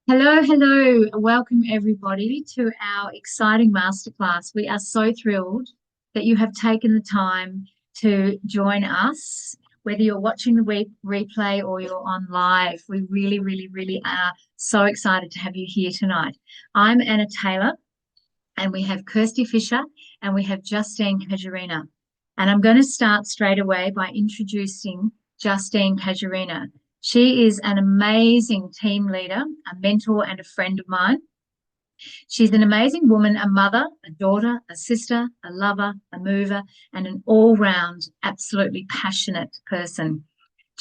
Hello, hello. Welcome everybody to our exciting masterclass. We are so thrilled that you have taken the time to join us, whether you're watching the replay or you're on live. We really, really, really are so excited to have you here tonight. I'm Anna Taylor, and we have Kirsty Fisher and we have Justine Kajarina. And I'm going to start straight away by introducing Justine Kajarina. She is an amazing team leader, a mentor, and a friend of mine. She's an amazing woman, a mother, a daughter, a sister, a lover, a mover, and an all round, absolutely passionate person.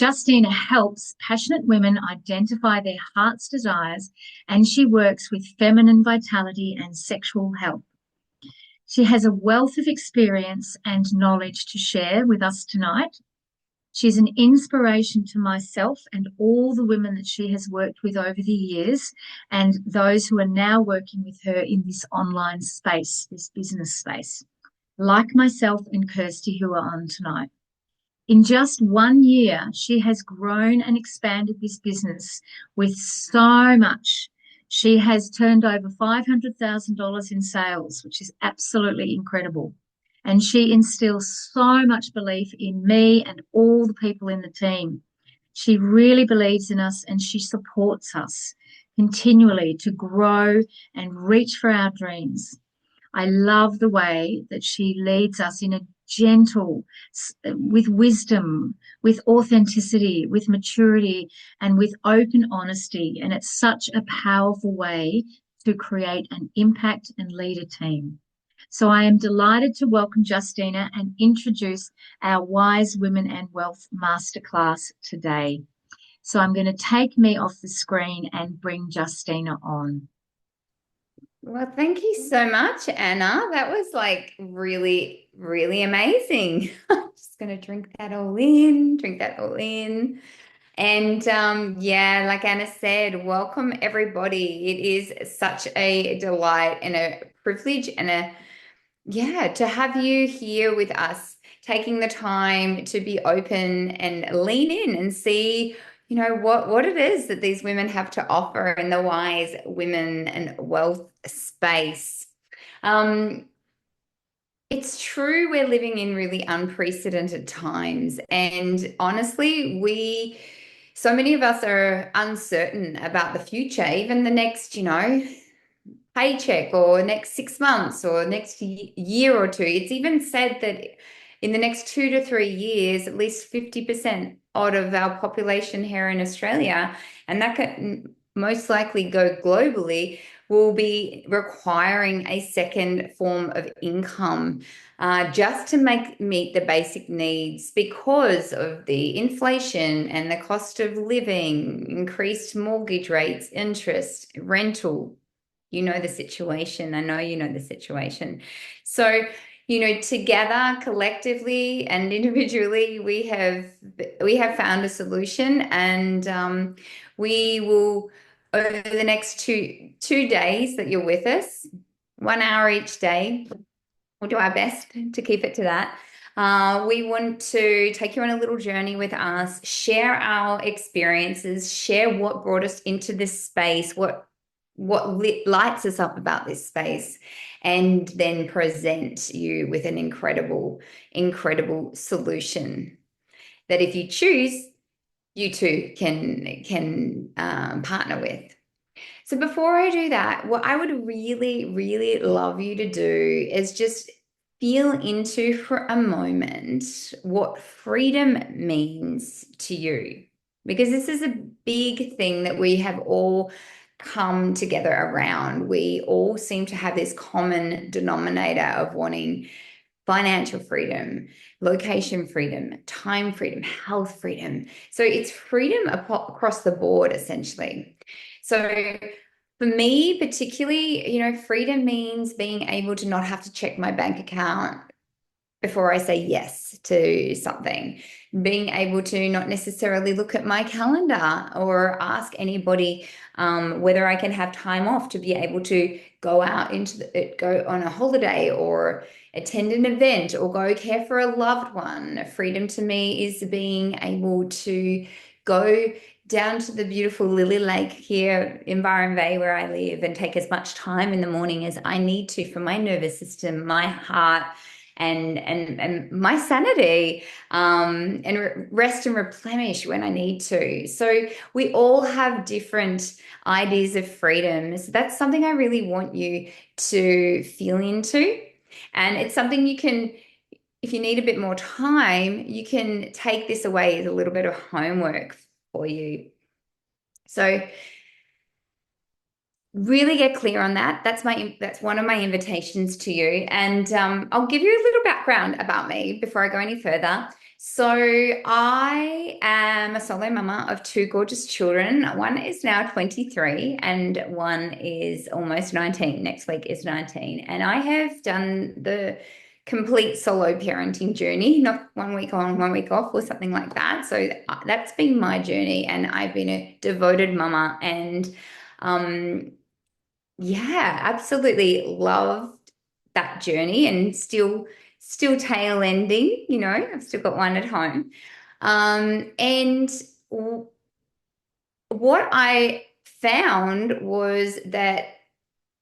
Justina helps passionate women identify their heart's desires, and she works with feminine vitality and sexual health. She has a wealth of experience and knowledge to share with us tonight. She's an inspiration to myself and all the women that she has worked with over the years, and those who are now working with her in this online space, this business space, like myself and Kirsty, who are on tonight. In just 1 year, she has grown and expanded this business with so much. She has turned over $500,000 in sales, which is absolutely incredible. And she instills so much belief in me and all the people in the team. She really believes in us and she supports us continually to grow and reach for our dreams. I love the way that she leads us in a gentle, with wisdom, with authenticity, with maturity, and with open honesty. And it's such a powerful way to create an impact and lead a team. So I am delighted to welcome Justina and introduce our Wise Women and Wealth Masterclass today. So I'm going to take me off the screen and bring Justina on. Well, thank you so much, Anna. That was like really, really amazing. I'm just going to drink that all in, drink that all in. And yeah, like Anna said, welcome everybody. It is such a delight and a privilege and yeah, to have you here with us, taking the time to be open and lean in and see, what it is that these women have to offer in the wise women and wealth space. Um, it's true we're living in really unprecedented times, and honestly, so many of us are uncertain about the future, even the next, paycheck or next 6 months or next year or two. It's even said that in the next 2 to 3 years, at least 50% out of our population here in Australia, and that could most likely go globally, will be requiring a second form of income just to meet the basic needs because of the inflation and the cost of living, increased mortgage rates, interest, rental. You know the situation. I know you know the situation. So, together, collectively and individually, we have found a solution, and we will, over the next two days that you're with us, 1 hour each day, we'll do our best to keep it to that. We want to take you on a little journey with us, share our experiences, share what brought us into this space, what lights us up about this space, and then present you with an incredible, incredible solution that if you choose, you too can partner with. So before I do that, what I would really, really love you to do is just feel into for a moment what freedom means to you. Because this is a big thing that we have all come together around. We all seem to have this common denominator of wanting financial freedom, location freedom, time freedom, health freedom. So it's freedom across the board, essentially. So for me, particularly, freedom means being able to not have to check my bank account before I say yes to something, being able to not necessarily look at my calendar or ask anybody whether I can have time off to be able to go out go on a holiday or attend an event or go care for a loved one. Freedom to me is being able to go down to the beautiful Lily Lake here in Byron Bay where I live and take as much time in the morning as I need to for my nervous system, my heart, and my sanity, and rest and replenish when I need to. So we all have different ideas of freedom. So that's something I really want you to feel into. And it's something you can, if you need a bit more time, you can take this away as a little bit of homework for you. So really get clear on that. That's one of my invitations to you. And I'll give you a little background about me before I go any further. So I am a solo mama of two gorgeous children. One is now 23 and one is almost 19. Next week is 19. And I have done the complete solo parenting journey, not 1 week on, 1 week off or something like that. So that's been my journey, and I've been a devoted mama, and yeah, absolutely loved that journey, and still tail ending, I've still got one at home. And what I found was that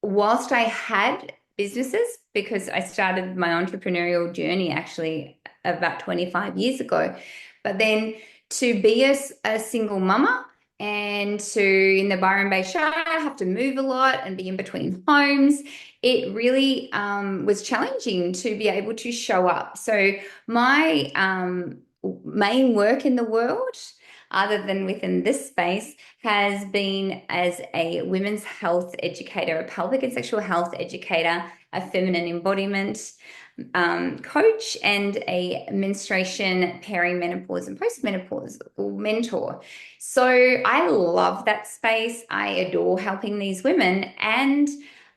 whilst I had businesses, because I started my entrepreneurial journey actually about 25 years ago, but then to be a single mama and to, in the Byron Bay Shire, have to move a lot and be in between homes, it really was challenging to be able to show up. So my main work in the world, other than within this space, has been as a women's health educator, a pelvic and sexual health educator, a feminine embodiment coach, and a menstruation, perimenopause, and postmenopause mentor. So I love that space. I adore helping these women. And,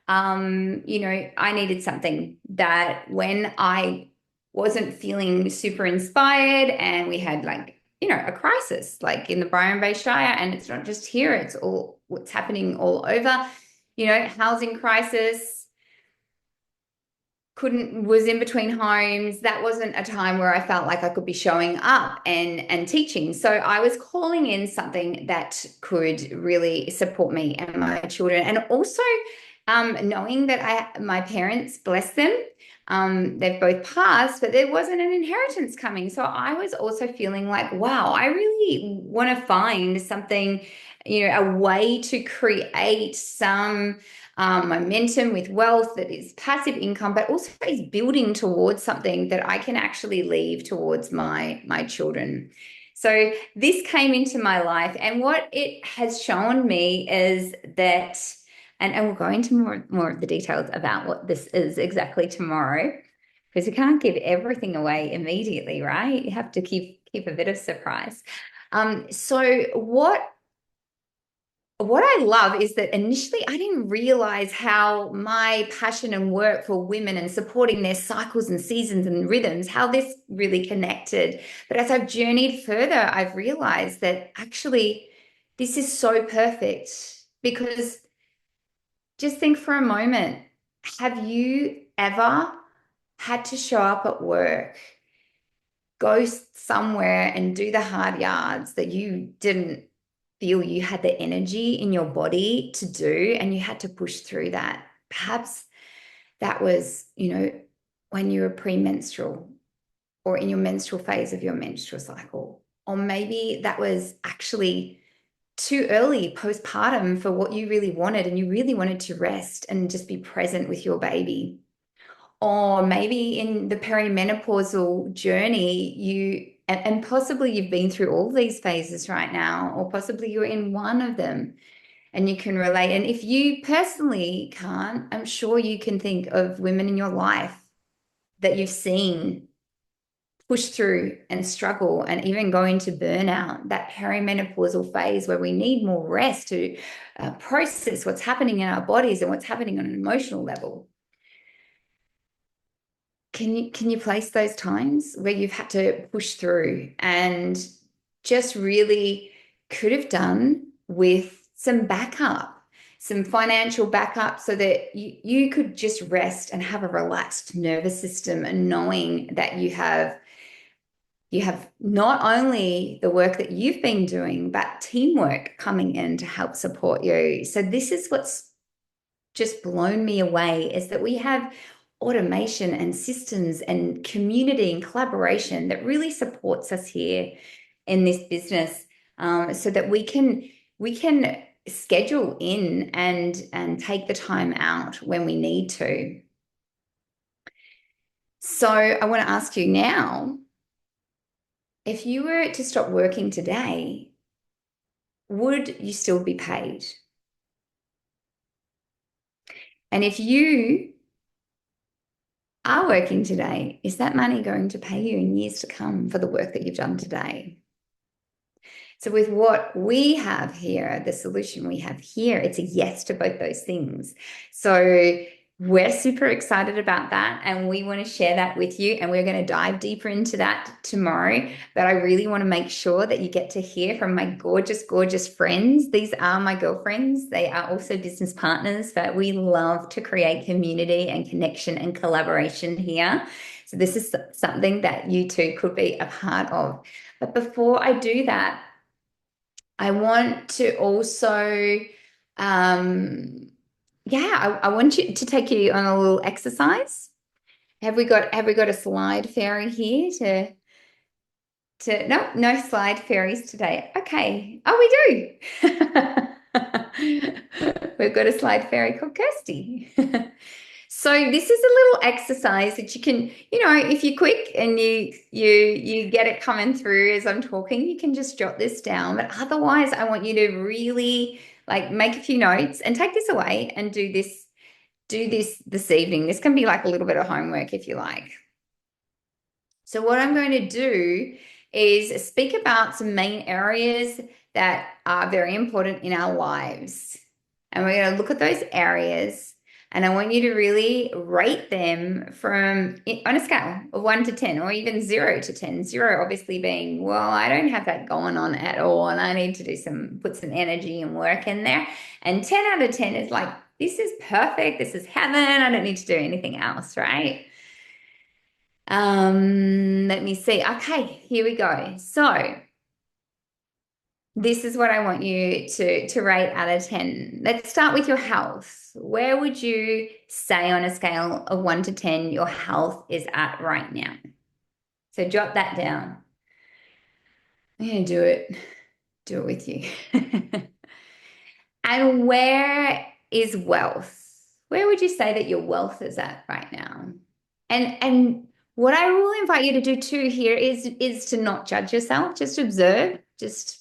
I needed something that when I wasn't feeling super inspired and we had a crisis like in the Byron Bay Shire, and it's not just here, it's all what's happening all over, housing crisis, was in between homes. That wasn't a time where I felt like I could be showing up and teaching. So I was calling in something that could really support me and my children. And also knowing that my parents, bless them, they've both passed, but there wasn't an inheritance coming. So I was also feeling like, wow, I really want to find something, a way to create some momentum with wealth that is passive income, but also is building towards something that I can actually leave towards my children. So this came into my life, and what it has shown me is that, and we'll go into more of the details about what this is exactly tomorrow, because you can't give everything away immediately, right? You have to keep a bit of surprise. So what I love is that initially I didn't realize how my passion and work for women and supporting their cycles and seasons and rhythms, how this really connected. But as I've journeyed further, I've realized that actually this is so perfect, because just think for a moment, have you ever had to show up at work, go somewhere and do the hard yards that you didn't feel you had the energy in your body to do, and you had to push through that? Perhaps that was, when you were premenstrual or in your menstrual phase of your menstrual cycle. Or maybe that was actually too early postpartum for what you really wanted, and you really wanted to rest and just be present with your baby. Or maybe in the perimenopausal journey, and possibly you've been through all these phases right now, or possibly you're in one of them and you can relate. And if you personally can't, I'm sure you can think of women in your life that you've seen push through and struggle and even go into burnout, that perimenopausal phase where we need more rest to process what's happening in our bodies and what's happening on an emotional level. Can you place those times where you've had to push through and just really could have done with some backup? some financial backup so that you could just rest and have a relaxed nervous system, and knowing that you have not only the work that you've been doing, but teamwork coming in to help support you. So this is what's just blown me away, is that we have automation and systems and community and collaboration that really supports us here in this business, so that we can schedule in and take the time out when we need to. So I want to ask you now, if you were to stop working today, would you still be paid? And if you are working today, is that money going to pay you in years to come for the work that you've done today? So with what we have here, the solution we have here, it's a yes to both those things. So we're super excited about that, and we want to share that with you, and we're going to dive deeper into that tomorrow. But I really want to make sure that you get to hear from my gorgeous, gorgeous friends. These are my girlfriends. They are also business partners, but we love to create community and connection and collaboration here. So this is something that you too could be a part of. But before I do that, I want to also, I want you to take you on a little exercise. Have we got a slide fairy here no slide fairies today. Okay. Oh, we do. We've got a slide fairy called Kirsty. So this is a little exercise that you can, if you're quick and you get it coming through as I'm talking, you can just jot this down. But otherwise, I want you to really make a few notes and take this away and do this this evening. This can be like a little bit of homework if you like. So what I'm going to do is speak about some main areas that are very important in our lives. And we're going to look at those areas, and I want you to really rate them on a scale of 1 to 10, or even 0 to 10. 0 obviously being, well, I don't have that going on at all, and I need to put some energy and work in there. And 10 out of 10 is like, this is perfect. This is heaven. I don't need to do anything else, right? Let me see. Okay, here we go. So this is what I want you to rate out of 10. Let's start with your health. Where would you say on a scale of 1 to 10 your health is at right now? So jot that down. I'm going to do it with you. And where is wealth? Where would you say that your wealth is at right now? And what I will invite you to do too here is to not judge yourself, just observe, just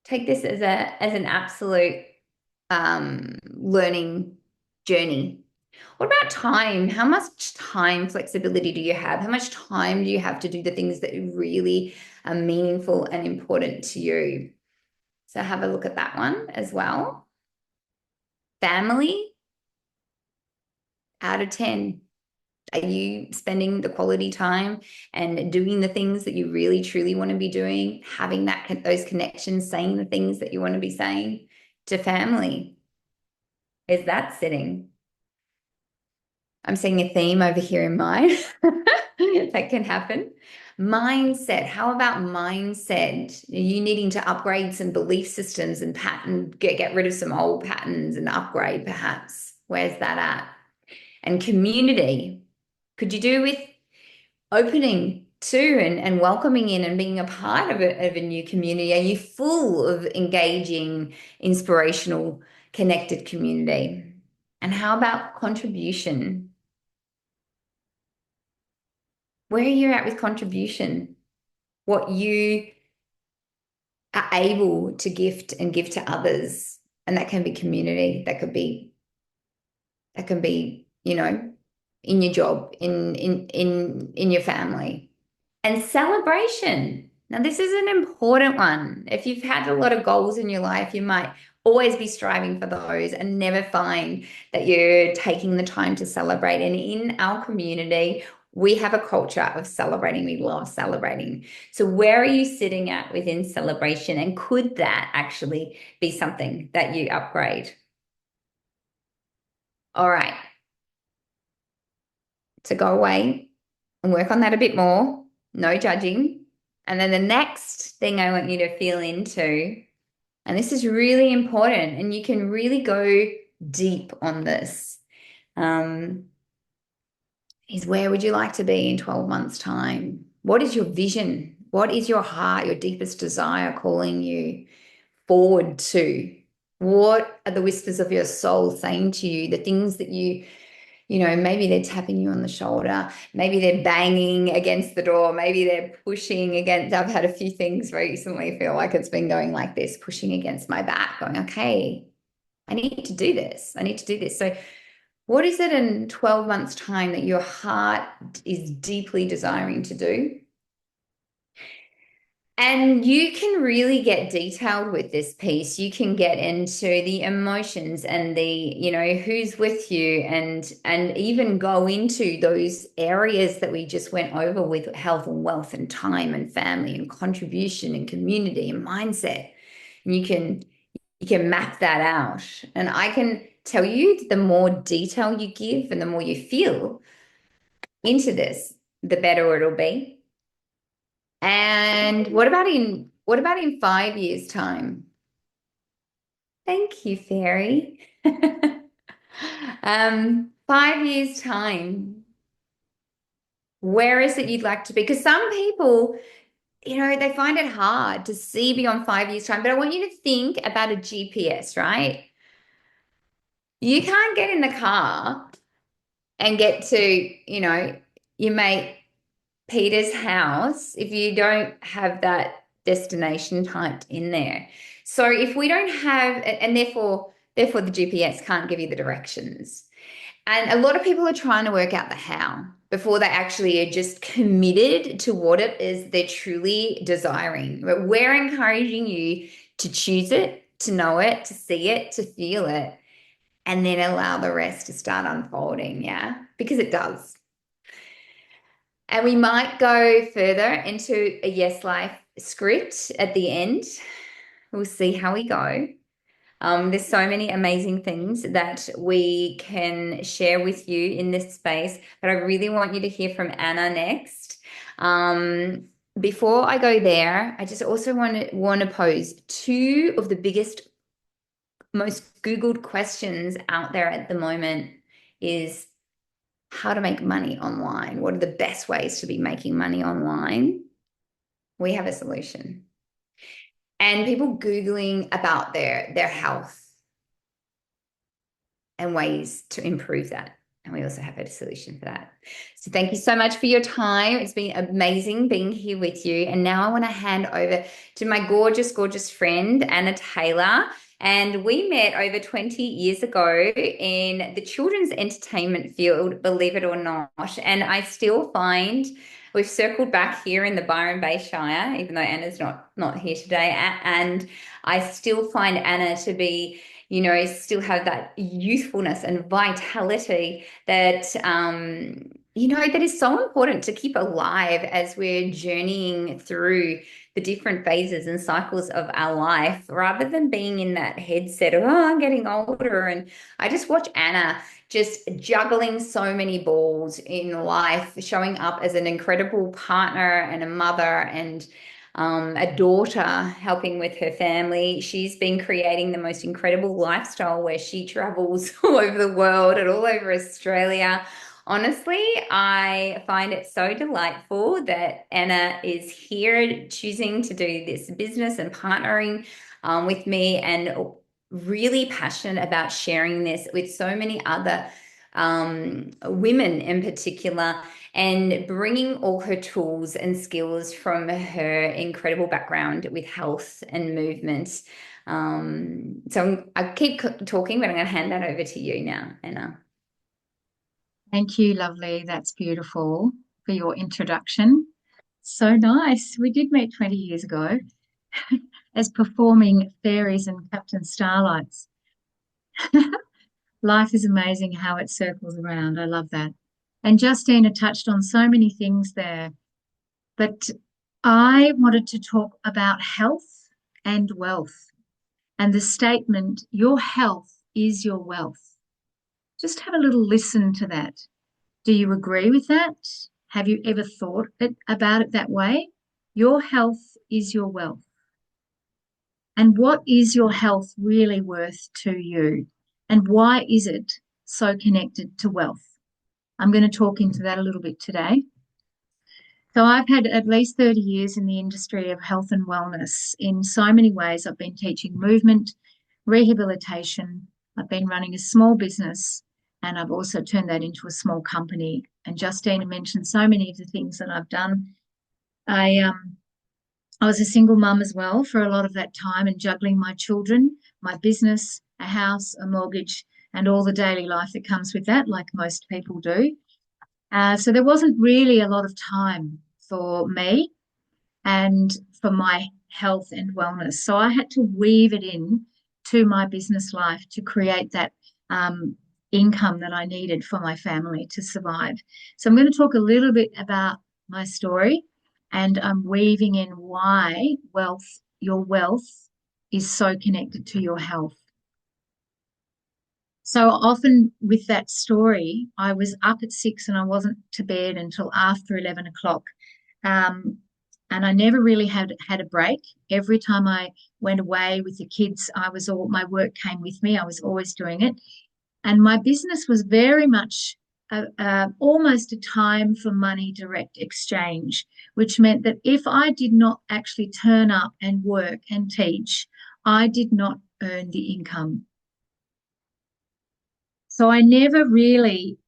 take this as an absolute learning journey. What about time? How much time flexibility do you have? How much time do you have to do the things that really are meaningful and important to you? So have a look at that one as well. Family, out of 10. Are you spending the quality time and doing the things that you really, truly want to be doing, having those connections, saying the things that you want to be saying to family? Is that sitting? I'm seeing a theme over here in mine. That can happen. Mindset. How about mindset? Are you needing to upgrade some belief systems and get rid of some old patterns and upgrade perhaps? Where's that at? And community. Could you do with opening to and welcoming in and being a part of a new community? Are you full of engaging, inspirational, connected community? And how about contribution? Where are you at with contribution? What you are able to gift and give to others. And that can be community. That can be, in your job, in your family. And celebration. Now, this is an important one. If you've had a lot of goals in your life, you might always be striving for those and never find that you're taking the time to celebrate. And in our community, we have a culture of celebrating. We love celebrating. So where are you sitting at within celebration? And could that actually be something that you upgrade? All right. So go away and work on that a bit more. No judging. And then the next thing I want you to feel into, and this is really important, and you can really go deep on this, is where would you like to be in 12 months' time? What is your vision? What is your heart, your deepest desire calling you forward to? What are the whispers of your soul saying to you? The things that maybe they're tapping you on the shoulder, maybe they're banging against the door, maybe they're pushing against. I've had a few things recently feel like it's been going like this, pushing against my back, going, okay, I need to do this. I need to do this. So what is it in 12 months' time that your heart is deeply desiring to do? And you can really get detailed with this piece. You can get into the emotions and who's with you, and even go into those areas that we just went over with health and wealth and time and family and contribution and community and mindset. And you can map that out. And I can tell you, the more detail you give and the more you feel into this, the better it'll be. And what about in 5 years' time? Thank you, Fairy. 5 years' time, where is it you'd like to be? Because some people, they find it hard to see beyond 5 years' time. But I want you to think about a GPS, right? You can't get in the car and get to, your mate Peter's house if you don't have that destination typed in there. So if we don't have, and therefore the GPS can't give you the directions. And a lot of people are trying to work out the how before they actually are just committed to what it is they're truly desiring. But we're encouraging you to choose it, to know it, to see it, to feel it, and then allow the rest to start unfolding. Yeah, because it does. And we might go further into a Yes Life script at the end. We'll see how we go. There's so many amazing things that we can share with you in this space, but I really want you to hear from Anna next. Before I go there, I just also want to pose two of the biggest, most Googled questions out there at the moment is how to make money online. What are the best ways to be making money online? We have a solution. And people Googling about their health and ways to improve that. And we also have a solution for that. So thank you so much for your time. It's been amazing being here with you. And now I want to hand over to my gorgeous, gorgeous friend, Anna Taylor. And we met over 20 years ago in the children's entertainment field, believe it or not. And I still find we've circled back here in the Byron Bay Shire, even though Anna's not here today. And I still find Anna to be, still have that youthfulness and vitality that, that is so important to keep alive as we're journeying through the different phases and cycles of our life, rather than being in that headset of, oh, I'm getting older. And I just watch Anna just juggling so many balls in life, showing up as an incredible partner and a mother and a daughter, helping with her family. She's been creating the most incredible lifestyle where she travels all over the world and all over Australia. Honestly, I find it so delightful that Anna is here choosing to do this business and partnering with me, and really passionate about sharing this with so many other women in particular, and bringing all her tools and skills from her incredible background with health and movement. So I keep talking, but I'm going to hand that over to you now, Anna. Thank you, lovely. That's beautiful for your introduction. So nice. We did meet 20 years ago as performing fairies and Captain Starlights. Life is amazing how it circles around. I love that. And Justina touched on so many things there, but I wanted to talk about health and wealth and the statement, your health is your wealth. Just have a little listen to that. Do you agree with that? Have you ever thought about it that way? Your health is your wealth. And what is your health really worth to you? And why is it so connected to wealth? I'm going to talk into that a little bit today. So I've had at least 30 years in the industry of health and wellness. In so many ways, I've been teaching movement, rehabilitation. I've been running a small business, and I've also turned that into a small company. And Justina mentioned so many of the things that I've done. I was a single mum as well for a lot of that time, and juggling my children, my business, a house, a mortgage, and all the daily life that comes with that, like most people do. So there wasn't really a lot of time for me and for my health and wellness. So I had to weave it in to my business life to create that income that I needed for my family to survive. So I'm going to talk a little bit about my story, and I'm weaving in why your wealth is so connected to your health. So often with that story, I was up at 6 and I wasn't to bed until after 11 o'clock. And I never really had a break. Every time I went away with the kids, my work came with me. I was always doing it. And my business was very much almost a time for money direct exchange, which meant that if I did not actually turn up and work and teach, I did not earn the income. So I never really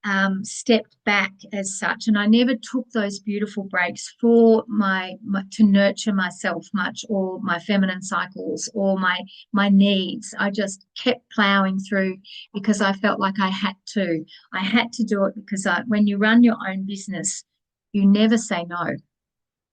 stepped back as such, and I never took those beautiful breaks for to nurture myself much, or my feminine cycles, or my needs. I just kept plowing through because I felt like I had to. I had to do it because when you run your own business, you never say no.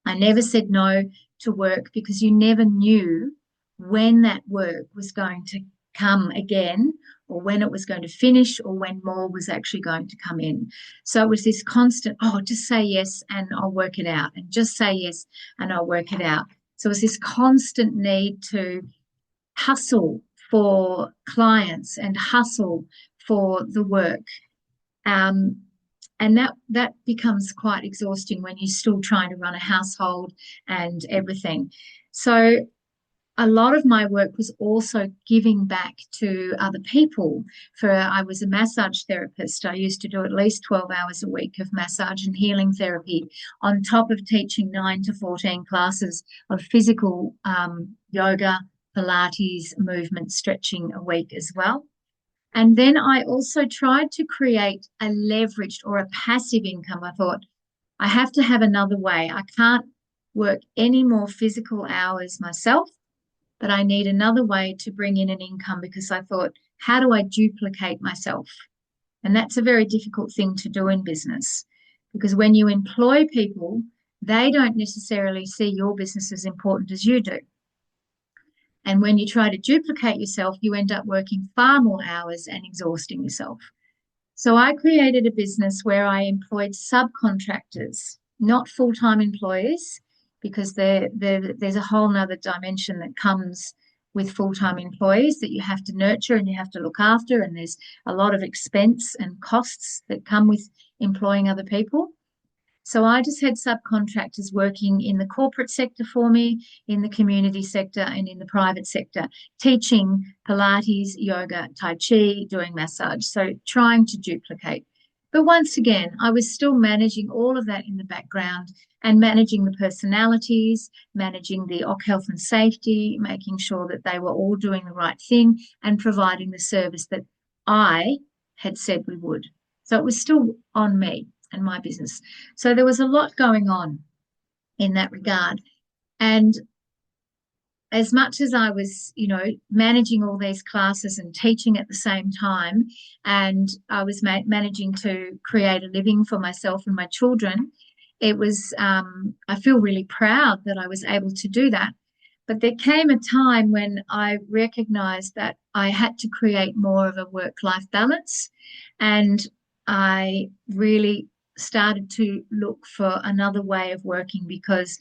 I never said no to work because you never knew when that work was going to come again, or when it was going to finish, or when more was actually going to come in. So it was this constant, oh, just say yes and I'll work it out, and just say yes and I'll work it out. So it was this constant need to hustle for clients and hustle for the work. And that becomes quite exhausting when you're still trying to run a household and everything. So a lot of my work was also giving back to other people. I was a massage therapist. I used to do at least 12 hours a week of massage and healing therapy, on top of teaching 9 to 14 classes of physical yoga, Pilates, movement, stretching a week as well. And then I also tried to create a leveraged or a passive income. I thought, I have to have another way. I can't work any more physical hours myself, but I need another way to bring in an income, because I thought, how do I duplicate myself? And that's a very difficult thing to do in business, because when you employ people, they don't necessarily see your business as important as you do. And when you try to duplicate yourself, you end up working far more hours and exhausting yourself. So I created a business where I employed subcontractors, not full-time employees, because there's a whole nother dimension that comes with full-time employees that you have to nurture and you have to look after. And there's a lot of expense and costs that come with employing other people. So I just had subcontractors working in the corporate sector for me, in the community sector, and in the private sector, teaching Pilates, yoga, Tai Chi, doing massage. So trying to duplicate. But once again, I was still managing all of that in the background, and managing the personalities, managing the OC health and safety, making sure that they were all doing the right thing, and providing the service that I had said we would. So it was still on me and my business. So there was a lot going on in that regard. And as much as I was, managing all these classes and teaching at the same time, and I was managing to create a living for myself and my children, it was, I feel really proud that I was able to do that. But there came a time when I recognized that I had to create more of a work-life balance, and I really started to look for another way of working, because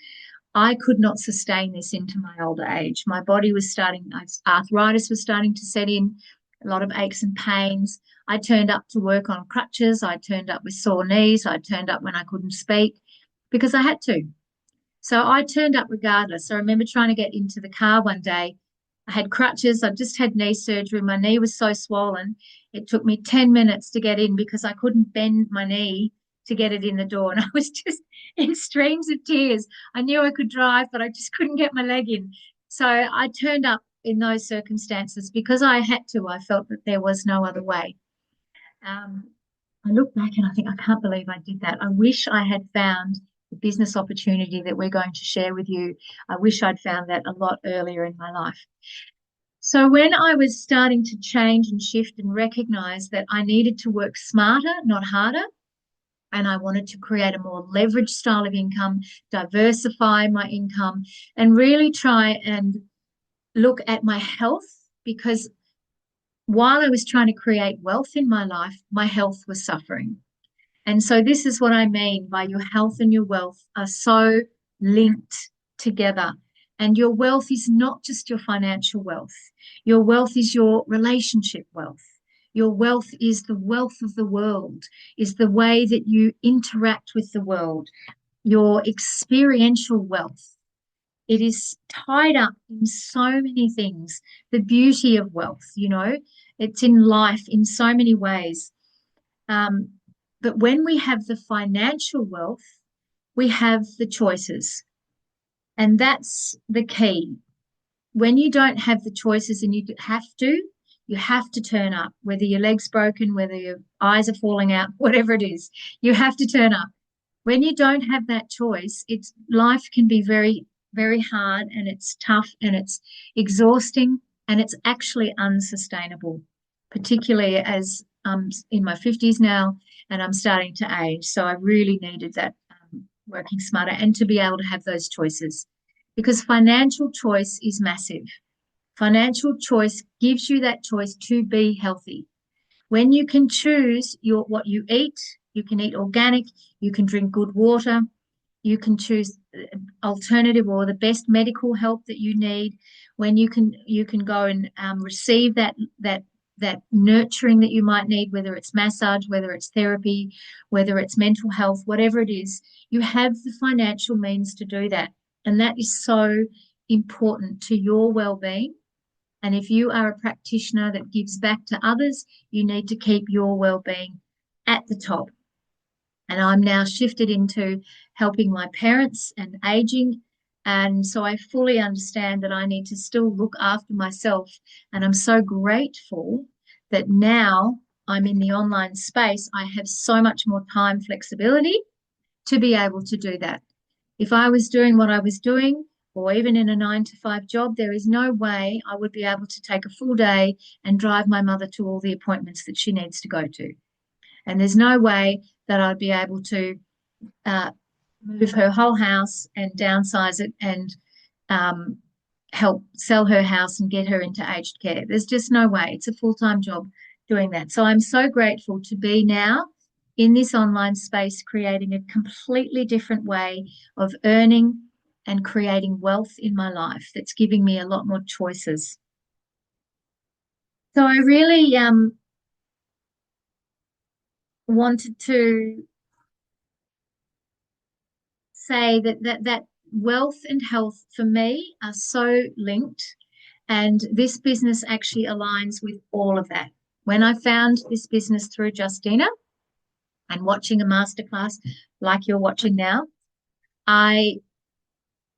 I could not sustain this into my older age. My body was arthritis was starting to set in. a lot of aches and pains. I turned up to work on crutches. I turned up with sore knees. I turned up when I couldn't speak because I had to. So I turned up regardless. I remember trying to get into the car one day. I had crutches. I just had knee surgery. My knee was so swollen. It took me 10 minutes to get in because I couldn't bend my knee to get it in the door. And I was just in streams of tears. I knew I could drive, but I just couldn't get my leg in. So I turned up in those circumstances because I had to. I felt that there was no other way. Um, I look back and I think, I can't believe I did that. I wish I had found the business opportunity that we're going to share with you. I wish I'd found that a lot earlier in my life. So when I was starting to change and shift and recognize that I needed to work smarter, not harder, and I wanted to create a more leveraged style of income, diversify my income, and really try and look at my health, because while I was trying to create wealth in my life, my health was suffering. And so this is what I mean by your health and your wealth are so linked together. And your wealth is not just your financial wealth. Your wealth is your relationship wealth. Your wealth is the wealth of the world, is the way that you interact with the world, your experiential wealth. It is tied up in so many things. The beauty of wealth, it's in life in so many ways. Um, but when we have the financial wealth, we have the choices. And that's the key. When you don't have the choices and you have to turn up, whether your leg's broken, whether your eyes are falling out, whatever it is, you have to turn up. When you don't have that choice, life can be very, very hard, and it's tough, and it's exhausting, and it's actually unsustainable, particularly as I'm in my 50s now and I'm starting to age. So I really needed that working smarter and to be able to have those choices, because financial choice is massive. Financial choice gives you that choice to be healthy. When you can choose what you eat, you can eat organic, you can drink good water, you can choose alternative or the best medical help that you need. When you can go and receive that nurturing that you might need, whether it's massage, whether it's therapy, whether it's mental health, whatever it is, you have the financial means to do that. And that is so important to your well-being. And if you are a practitioner that gives back to others, you need to keep your well-being at the top. And I'm now shifted into helping my parents and aging. And so I fully understand that I need to still look after myself. And I'm so grateful that now I'm in the online space. I have so much more time flexibility to be able to do that. If I was doing what I was doing, or even in a 9 to 5 job, there is no way I would be able to take a full day and drive my mother to all the appointments that she needs to go to. And there's no way that I'd be able to move her whole house and downsize it and help sell her house and get her into aged care. There's just no way. It's a full-time job doing that. So I'm so grateful to be now in this online space, creating a completely different way of earning and creating wealth in my life that's giving me a lot more choices. So I really wanted to say that wealth and health for me are so linked, and this business actually aligns with all of that. When I found this business through Justina and watching a masterclass like you're watching now,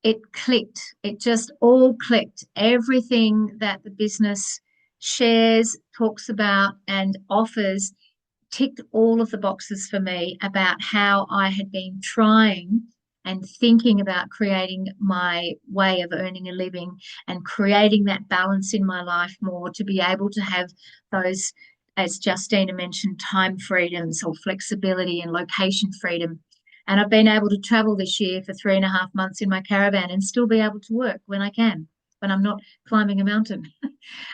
it clicked. It just all clicked. Everything that the business shares, talks about, and offers ticked all of the boxes for me about how I had been trying and thinking about creating my way of earning a living and creating that balance in my life more to be able to have those, as Justina mentioned, time freedoms or flexibility and location freedom. And I've been able to travel this year for 3.5 months in my caravan and still be able to work when I can, when I'm not climbing a mountain.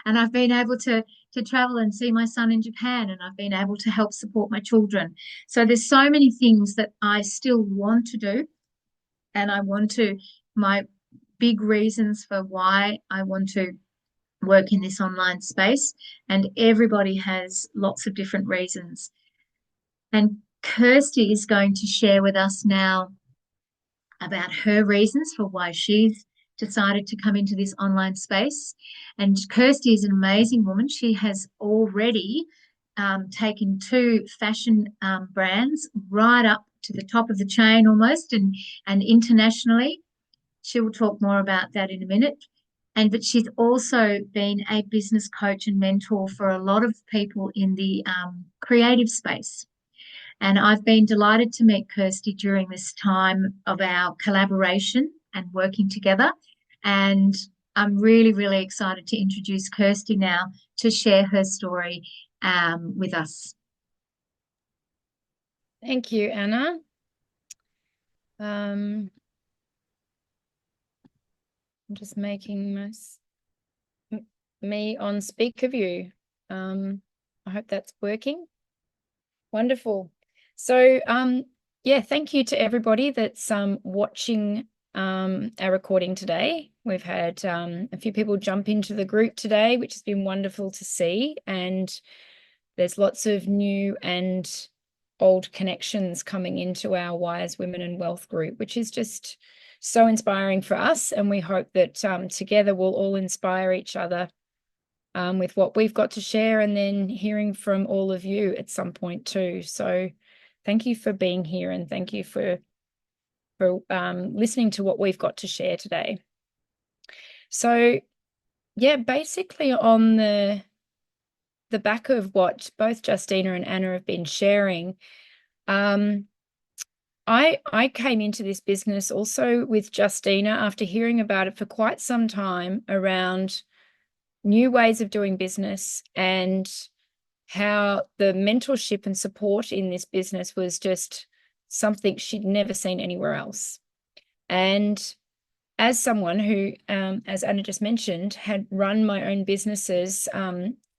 And I've been able to travel and see my son in Japan, and I've been able to help support my children. So there's so many things that I still want to do. And my big reasons for why I want to work in this online space, and everybody has lots of different reasons. And Kirsty is going to share with us now about her reasons for why she's decided to come into this online space. And Kirsty is an amazing woman. She has already taken two fashion brands right up to the top of the chain almost, and internationally. She will talk more about that in a minute. But she's also been a business coach and mentor for a lot of people in the creative space. And I've been delighted to meet Kirsty during this time of our collaboration and working together. And I'm really, really excited to introduce Kirsty now to share her story with us. Thank you, Anna. I'm just making me on speaker view. I hope that's working. Wonderful. So, yeah, thank you to everybody that's watching our recording today. We've had a few people jump into the group today, which has been wonderful to see. And there's lots of new and old connections coming into our Wise Women and Wealth group, which is just so inspiring for us. And we hope that together we'll all inspire each other with what we've got to share, and then hearing from all of you at some point too. So thank you for being here, and thank you for listening to what we've got to share today. So yeah, basically on the back of what both Justina and Anna have been sharing, I came into this business also with Justina after hearing about it for quite some time around new ways of doing business, and how the mentorship and support in this business was just something she'd never seen anywhere else. And as someone who, as Anna just mentioned, had run my own businesses,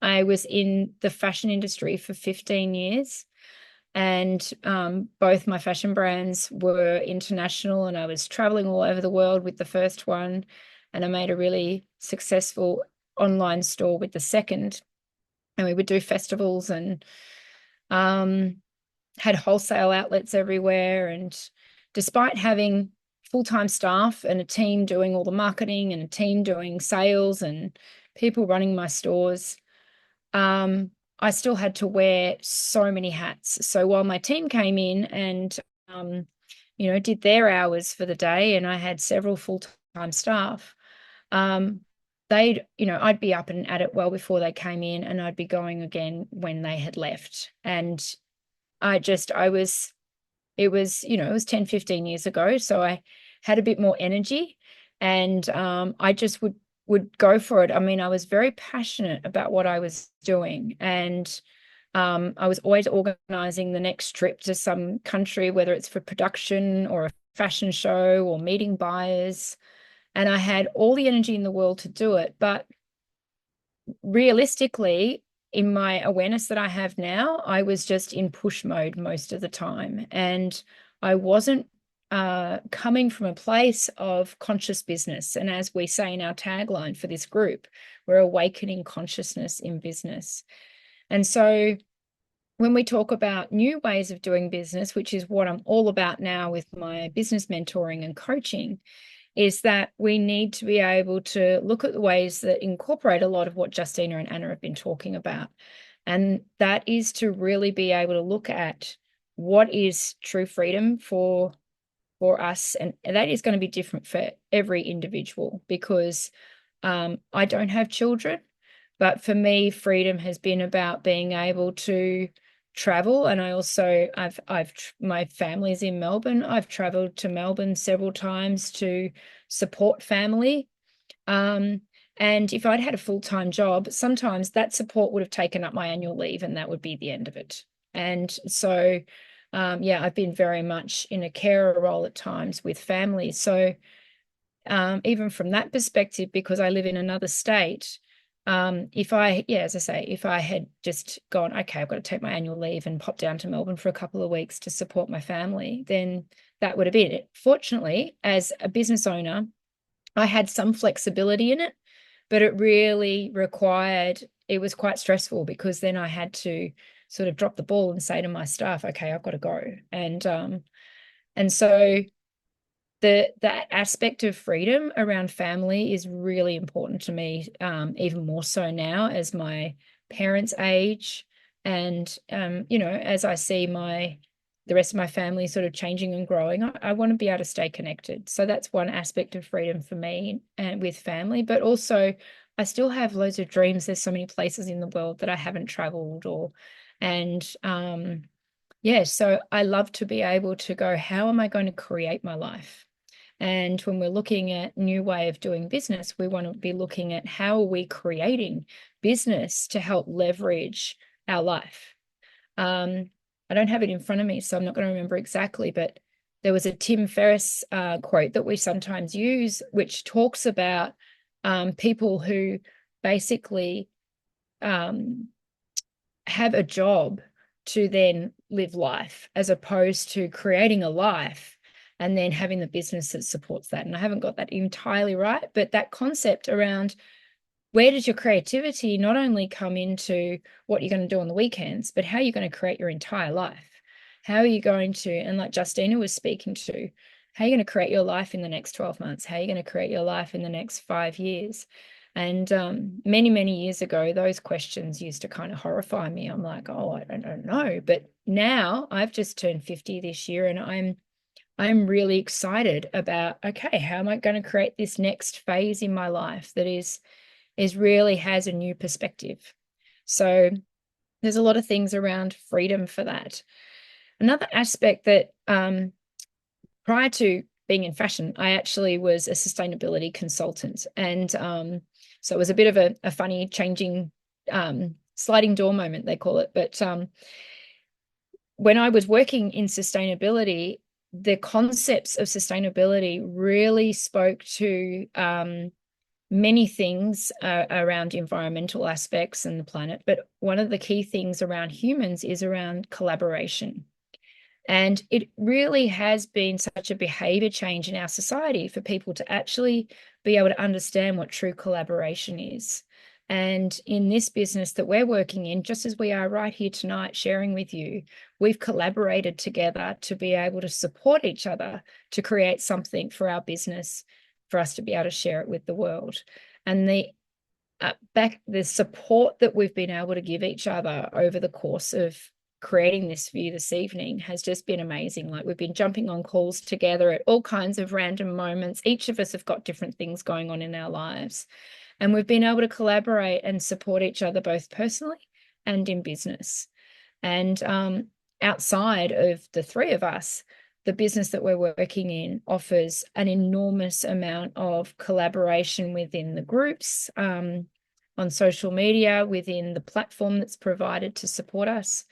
I was in the fashion industry for 15 years. And both my fashion brands were international, and I was traveling all over the world with the first one. And I made a really successful online store with the second. And we would do festivals and had wholesale outlets everywhere. And despite having full-time staff and a team doing all the marketing and a team doing sales and people running my stores, I still had to wear so many hats. So while my team came in and, did their hours for the day, and I had several full-time staff, I'd be up and at it well before they came in, and I'd be going again when they had left. And it was 10, 15 years ago. So I had a bit more energy, and I just would go for it. I mean, I was very passionate about what I was doing, and I was always organizing the next trip to some country, whether it's for production or a fashion show or meeting buyers. And I had all the energy in the world to do it. But realistically, in my awareness that I have now, I was just in push mode most of the time. And I wasn't coming from a place of conscious business. And as we say in our tagline for this group, we're awakening consciousness in business. And so when we talk about new ways of doing business, which is what I'm all about now with my business mentoring and coaching, is that we need to be able to look at the ways that incorporate a lot of what Justina and Anna have been talking about. And that is to really be able to look at what is true freedom for us. And that is going to be different for every individual, because I don't have children, but for me, freedom has been about being able to travel. And I also, my family's in Melbourne. I've traveled to Melbourne several times to support family. And if I'd had a full-time job, sometimes that support would have taken up my annual leave, and that would be the end of it. And so, I've been very much in a carer role at times with family. So even from that perspective, because I live in another state, if I had just gone, okay, I've got to take my annual leave and pop down to Melbourne for a couple of weeks to support my family, then that would have been it. Fortunately, as a business owner, I had some flexibility in it, but it really it was quite stressful, because then I had to sort of drop the ball and say to my staff, okay, I've got to go. And so that aspect of freedom around family is really important to me, even more so now as my parents age, and as I see the rest of my family sort of changing and growing. I want to be able to stay connected. So that's one aspect of freedom for me and with family. But also, I still have loads of dreams. There's so many places in the world that I haven't traveled, so I love to be able to go, how am I going to create my life? And when we're looking at new way of doing business, we want to be looking at how are we creating business to help leverage our life. I don't have it in front of me, so I'm not going to remember exactly, but there was a Tim Ferriss quote that we sometimes use, which talks about people who basically have a job to then live life, as opposed to creating a life and then having the business that supports that. And I haven't got that entirely right, but that concept around where does your creativity not only come into what you're going to do on the weekends, but how you're going to create your entire life. How are you going to, and like Justina was speaking to, how are you going to create your life in the next 12 months? How are you going to create your life in the next 5 years? And many, many years ago, those questions used to kind of horrify me. I'm like, oh, I don't know. But now I've just turned 50 this year, and I'm really excited about, okay, how am I going to create this next phase in my life that is really has a new perspective. So there's a lot of things around freedom for that. Another aspect that prior to being in fashion, I actually was a sustainability consultant. And so it was a bit of a funny changing sliding door moment, they call it. But when I was working in sustainability, the concepts of sustainability really spoke to many things around environmental aspects and the planet. But one of the key things around humans is around collaboration. And it really has been such a behavior change in our society for people to actually be able to understand what true collaboration is. And in this business that we're working in, just as we are right here tonight sharing with you, we've collaborated together to be able to support each other to create something for our business, for us to be able to share it with the world. And the support that we've been able to give each other over the course of creating this for you this evening has just been amazing. Like, we've been jumping on calls together at all kinds of random moments. Each of us have got different things going on in our lives, and we've been able to collaborate and support each other both personally and in business. And outside of the three of us, the business that we're working in offers an enormous amount of collaboration within the groups, on social media, within the platform that's provided to support us.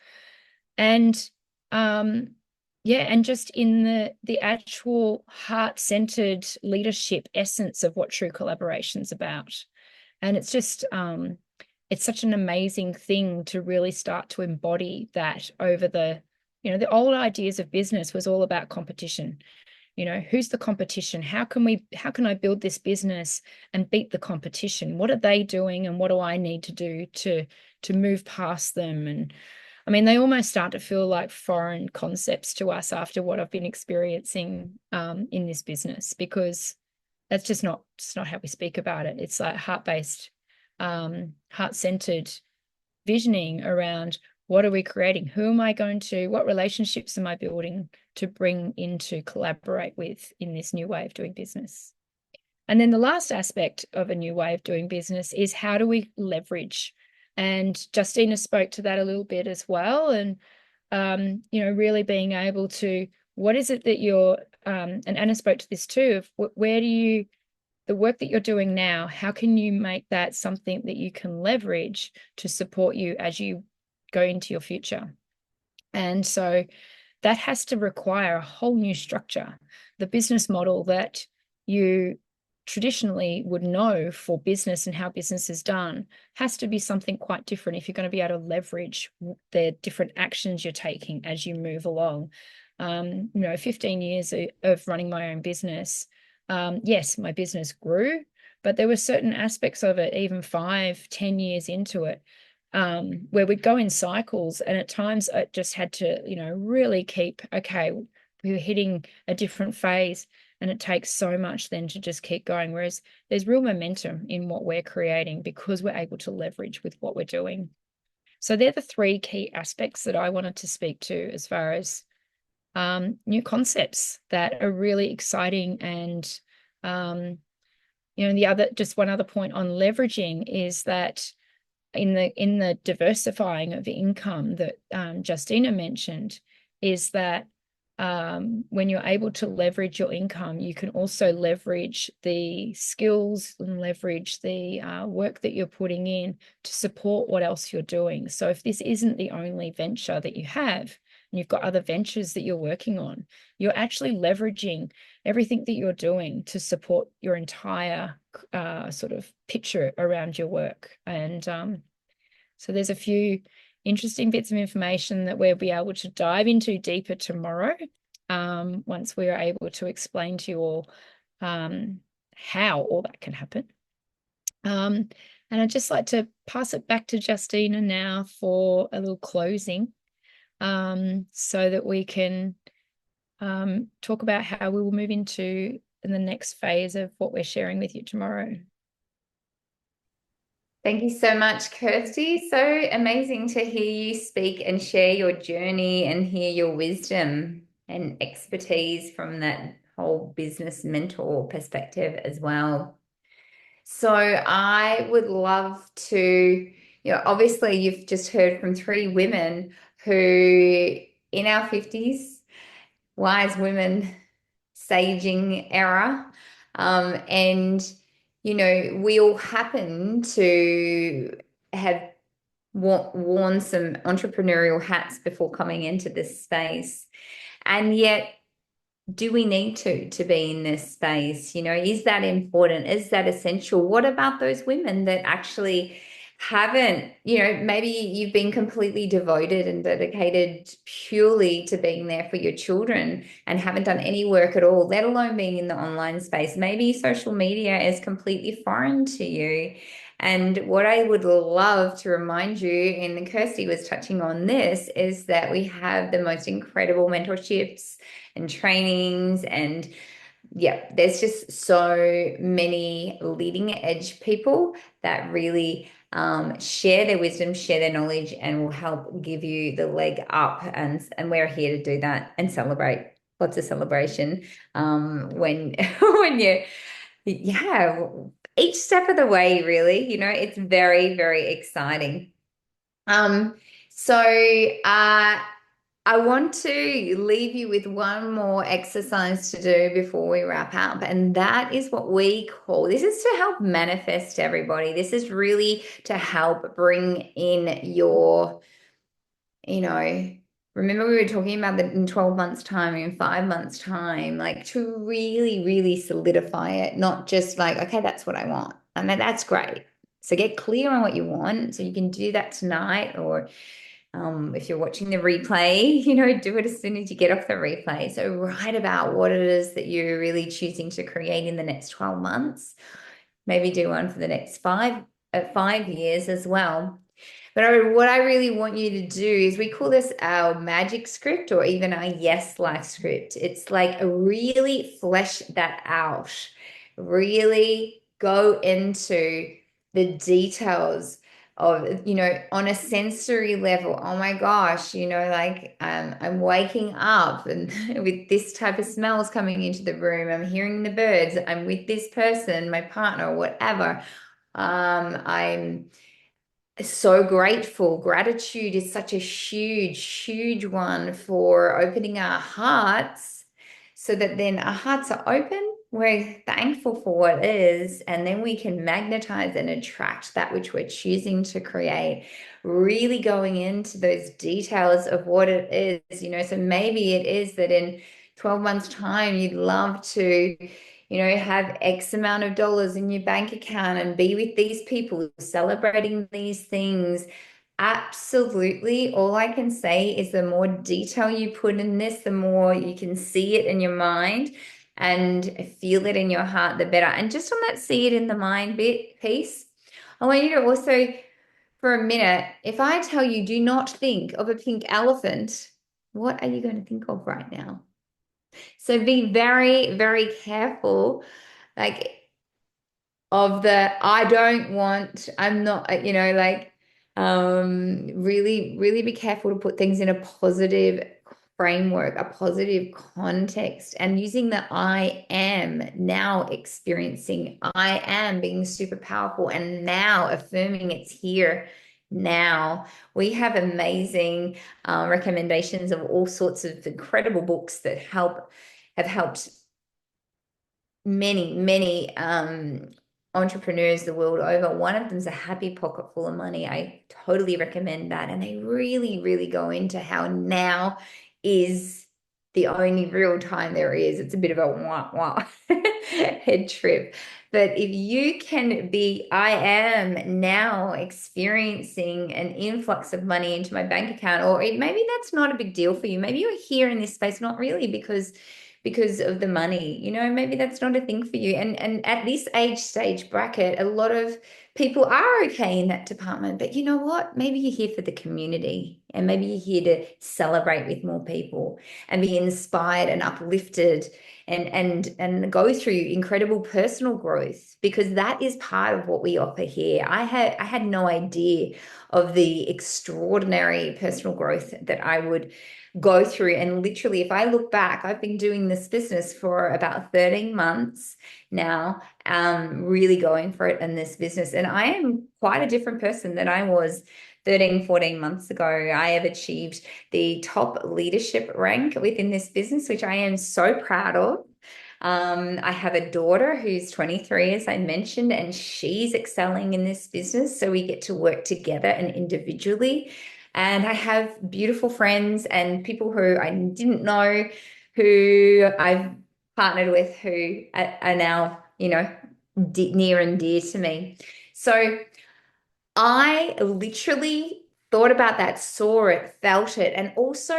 And and just in the actual heart-centered leadership essence of what true collaboration's about. And it's just it's such an amazing thing to really start to embody that over the old ideas of business was all about competition. Who's the competition? How can I build this business and beat the competition? What are they doing and what do I need to do to move past them? And I mean, they almost start to feel like foreign concepts to us after what I've been experiencing in this business, because that's just not how we speak about it. It's like heart-based, heart-centered visioning around what are we creating? Who am I going to, what relationships am I building to bring in to collaborate with in this new way of doing business? And then the last aspect of a new way of doing business is, how do we leverage? And Justina spoke to that a little bit as well. And, really being able to, what is it that you're, and Anna spoke to this too, of where do you, the work that you're doing now, how can you make that something that you can leverage to support you as you go into your future? And so that has to require a whole new structure. The business model that you traditionally would know for business and how business is done has to be something quite different if you're going to be able to leverage the different actions you're taking as you move along. 15 years of running my own business. Yes, my business grew, But there were certain aspects of it, even 5-10 years into it, where we'd go in cycles, and at times I just had to, really keep, okay, we were hitting a different phase, and it takes so much then to just keep going. Whereas there's real momentum in what we're creating because we're able to leverage with what we're doing. So they're the 3 key aspects that I wanted to speak to as far as new concepts that are really exciting. And one other point on leveraging is that in the diversifying of income that Justina mentioned, is that when you're able to leverage your income, you can also leverage the skills and leverage the work that you're putting in to support what else you're doing. So if this isn't the only venture that you have, and you've got other ventures that you're working on, you're actually leveraging everything that you're doing to support your entire sort of picture around your work. And so there's a few interesting bits of information that we'll be able to dive into deeper tomorrow, once we are able to explain to you all how all that can happen. And I'd just like to pass it back to Justina now for a little closing, so that we can talk about how we will move into the next phase of what we're sharing with you tomorrow. Thank you so much, Kirsty. So amazing to hear you speak and share your journey and hear your wisdom and expertise from that whole business mentor perspective as well. So I would love to, obviously you've just heard from 3 women who in our 50s, wise women, saging era, and we all happen to have worn some entrepreneurial hats before coming into this space. And yet, do we need to be in this space? Is that important? Is that essential? What about those women that actually haven't, maybe you've been completely devoted and dedicated purely to being there for your children and haven't done any work at all, let alone being in the online space. Maybe social media is completely foreign to you. And what I would love to remind you, and Kirsty was touching on this, is that we have the most incredible mentorships and trainings, and there's just so many leading edge people that really share their wisdom, share their knowledge, and will help give you the leg up. And we're here to do that and celebrate. Lots of celebration when each step of the way, really. It's very, very exciting. I want to leave you with one more exercise to do before we wrap up, and that is what we call, this is to help manifest everybody. This is really to help bring in your, remember we were talking about that in 12 months time, in 5 months time, like to really, really solidify it, not just like, okay, that's what I want. I mean, that's great. So get clear on what you want. So you can do that tonight, or if you're watching the replay, do it as soon as you get off the replay. So write about what it is that you're really choosing to create in the next 12 months. Maybe do one for the next 5 years as well. But what I really want you to do is, we call this our magic script, or even our yes life script. It's like really flesh that out, really go into the details of, on a sensory level. Oh my gosh, I'm waking up and with this type of smells coming into the room. I'm hearing the birds. I'm with this person, my partner, whatever. I'm so grateful. Gratitude is such a huge, huge one for opening our hearts, so that then our hearts are open. We're thankful for what is, and then we can magnetize and attract that which we're choosing to create, really going into those details of what it is, so maybe it is that in 12 months time, you'd love to, have X amount of dollars in your bank account and be with these people celebrating these things. Absolutely. All I can say is the more detail you put in this, the more you can see it in your mind. and feel it in your heart, the better. And just on that see it in the mind piece, I want you to also, for a minute, if I tell you do not think of a pink elephant, what are you going to think of right now? So be very, very careful, like, of the I'm not, really, really be careful to put things in a positive framework, a positive context, and using the I am now experiencing, I am being super powerful, and now affirming it's here now. We have amazing recommendations of all sorts of incredible books that have helped many entrepreneurs the world over. One of them is A Happy Pocket Full of Money. I totally recommend that. And they really, really go into how now is the only real time there is. It's a bit of a wah head trip. But if you can be, I am now experiencing an influx of money into my bank account, or maybe that's not a big deal for you. Maybe you're here in this space, not really because of the money, maybe that's not a thing for you. And at this age stage bracket, a lot of people are okay in that department. But you know what? Maybe you're here for the community, and maybe you're here to celebrate with more people and be inspired and uplifted and go through incredible personal growth, because that is part of what we offer here. I had no idea of the extraordinary personal growth that I would go through. And literally, if I look back, I've been doing this business for about 13 months now, really going for it in this business. And I am quite a different person than I was 13, 14 months ago. I have achieved the top leadership rank within this business, which I am so proud of. I have a daughter who's 23, as I mentioned, and she's excelling in this business. So we get to work together and individually. And I have beautiful friends and people who I didn't know, who I've partnered with, who are now, near and dear to me. So I literally thought about that, saw it, felt it, and also,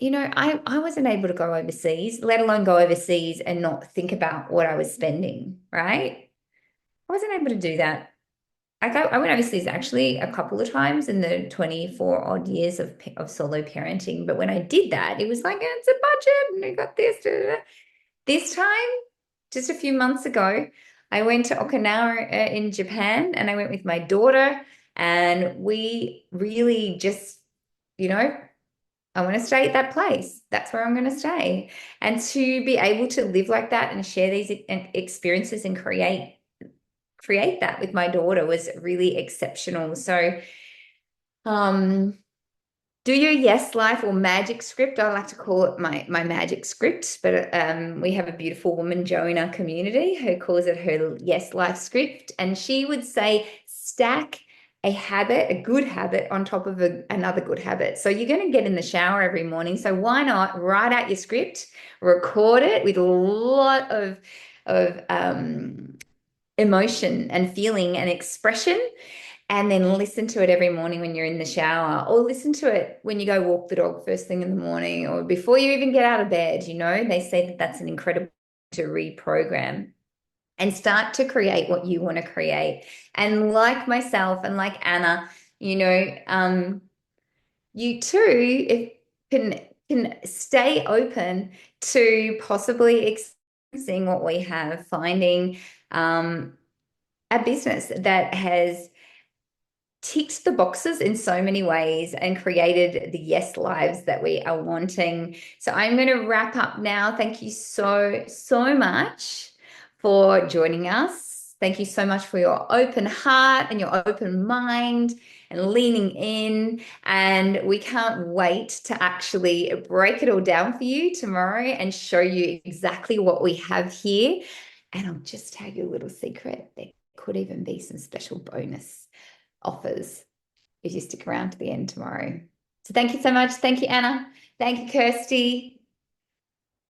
I wasn't able to go overseas, let alone go overseas and not think about what I was spending, right? I wasn't able to do that. I went overseas actually a couple of times in the 24 odd years of solo parenting. But when I did that, it was like, it's a budget and I got this. Da, da, da. This time, just a few months ago, I went to Okinawa in Japan, and I went with my daughter, and we really just, I want to stay at that place. That's where I'm going to stay. And to be able to live like that and share these experiences and create that with my daughter was really exceptional. So do your yes life or magic script. I like to call it my magic script, but we have a beautiful woman, Jo, in our community who calls it her yes life script. And she would say, stack a good habit on top of another good habit. So you're going to get in the shower every morning. So why not write out your script, record it with a lot of emotion and feeling and expression, and then listen to it every morning when you're in the shower, or listen to it when you go walk the dog first thing in the morning, or before you even get out of bed. They say that that's an incredible to reprogram and start to create what you want to create. And like myself and like Anna, you too can stay open to possibly experiencing what we have, finding a business that has ticked the boxes in so many ways and created the yes lives that we are wanting. So I'm going to wrap up now. Thank you so much for joining us. Thank you so much for your open heart and your open mind and leaning in. And we can't wait to actually break it all down for you tomorrow and show you exactly what we have here. And I'll just tell you a little secret. There could even be some special bonus offers if you stick around to the end tomorrow. So thank you so much. Thank you, Anna. Thank you, Kirsty.